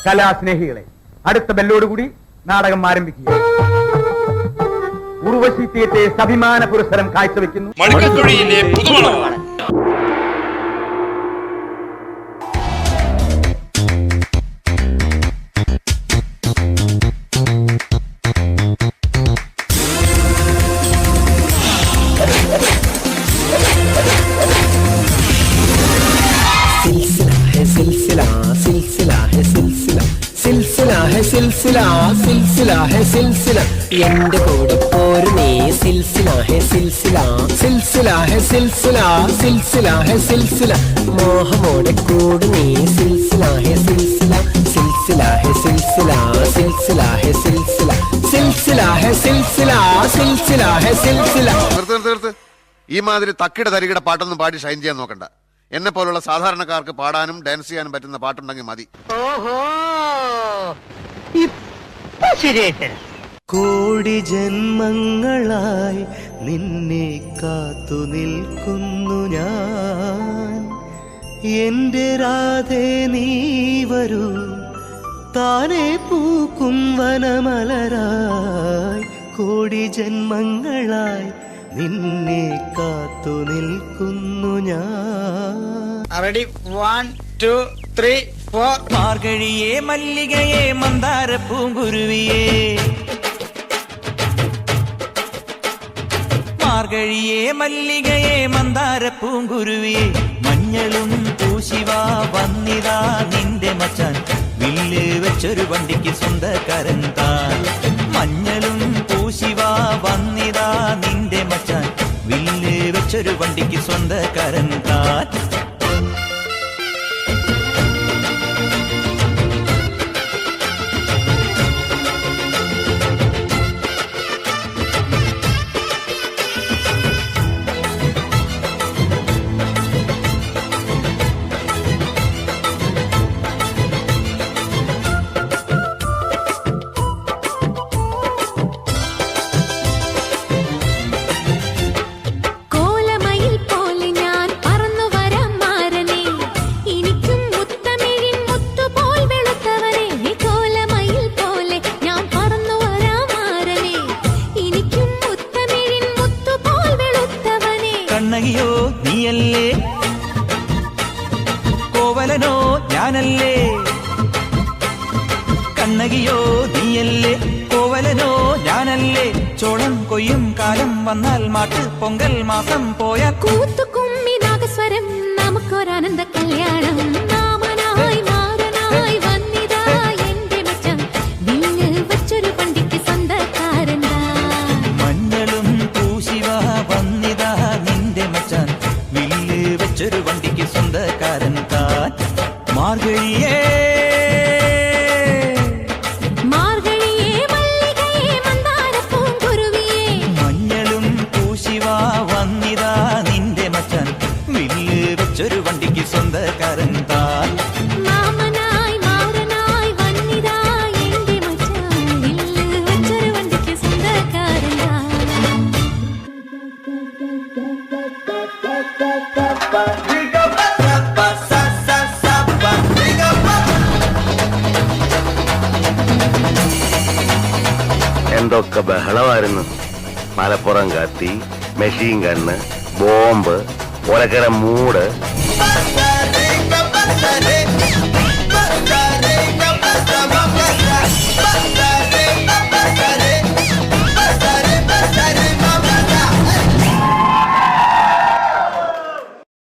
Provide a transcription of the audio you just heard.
കലാസ്നേഹികളെ, അടുത്ത ബെല്ലോടുകൂടി നാടകം ആരംഭിക്കുക. ഉർവശി തിയേറ്റേഴ്സ് അഭിമാന പുരസ്കാരം കാഴ്ചവെക്കുന്നു മടിക്കത്തൊഴിയിലെ പുതുമണം. എന്റെ കൂടെ പോരുന്നേ സിൽസില ഹെ സിൽസില സിൽസില ഹെ സിൽസില സിൽസില ഹെ സിൽസില മോഹമോടെ കൂടുന്നേ സിൽസില ഹെ സിൽസില സിൽസില ഹെ സിൽസില സിൽസില ഹെ സിൽസില സിൽസില ഹെ സിൽസില സിൽസില ഹെ സിൽസില. നിർത്ത്. ഈ മാതിരി തക്കിട തരികിട പാട്ടൊന്നും പാടി ഷൈൻ ചെയ്യാൻ നോക്കണ്ട. എന്നെ പോലുള്ള സാധാരണക്കാർക്ക് പാടാനും ഡാൻസ് ചെയ്യാനും പറ്റുന്ന പാട്ടുണ്ടെങ്കിൽ മതി. ഓഹോ, ശരിയായിട്ട്. കോടി ജന്മങ്ങളായി നിന്നെ കാത്തു നിൽക്കുന്നു ഞാൻ. എന്റെ രാധേ നീ വരൂ, താനെ പൂക്കും വനമലരായി. കോടി ജന്മങ്ങളായി നിന്നെ കാത്തു നിൽക്കുന്നു ഞാൻ. റെഡി, 1 2 3 4. മാർഗഴിയേ മല്ലികയെ മന്ദാര പൂങ്കുരുവിയേ, മാർഗഴിയേ മല്ലികയെ മന്ദാര പൂങ്കുരുവിയേ, മഞ്ഞളും പൂശിവാ വന്നിതാ നിന്റെ മച്ചാൻ, വില്ല് വെച്ചൊരു വണ്ടിക്ക് സ്വന്തക്കാരൻ താൻ. മഞ്ഞളും പൂശിവാ വന്നിതാ നിന്റെ മച്ചാൻ, വില്ല് വെച്ചൊരു വണ്ടിക്ക് സ്വന്തക്കാരൻ താൻ. കണ്ണകിയോ നീയല്ലേ, കോവലനോ ഞാനല്ലേ. കണ്ണകിയോ നീയല്ലേ, കോവലനോ ഞാനല്ലേ. ചോളം കൊയ്യും കാലം വന്നാൽ മാട്ട് പൊങ്കൽ മാസം പോയ കൂത്തുകുമ്മി നാഗസ്വരം നമുക്കൊരാനന്ദ കല്യാണം. നാമനായി മാറനായി വന്നിതാ എന്റെ മച്ചം, വില്ല് വെച്ചൊരു പണ്ടിക്ക് സ്വന്തക്കാരൻ. മഞ്ഞളും പൂശിവാ വന്നിതാ നിന്റെ മച്ചാൻ, വില്ല് വെച്ചൊരു വണ്ടിക്ക് സ്വന്തക്കാരൻ താൻ. മാർഗഴിയേ മാർഗഴിയേ മല്ലികയെ മന്ദാര പൂങ്കുരുവിയേ, മഞ്ഞളും പൂശിവാ വന്നിതാ നിന്റെ മച്ചാൻ, വില്ല് വെച്ചൊരു വണ്ടിക്ക് സ്വന്തക്കാരൻ താൻ. മാമനായി മാറനായി വന്നിതാ എന്റെ മച്ചം, വില്ല് വെച്ചൊരു വണ്ടിക്ക് സ്വന്തക്കാരൻ. എന്തൊക്കെ ബഹളമായിരുന്നു. മലപ്പുറം കത്തി, മെഷീൻ ഗണ്ണ്, ബോംബ്, ഒലക്കര മൂട്.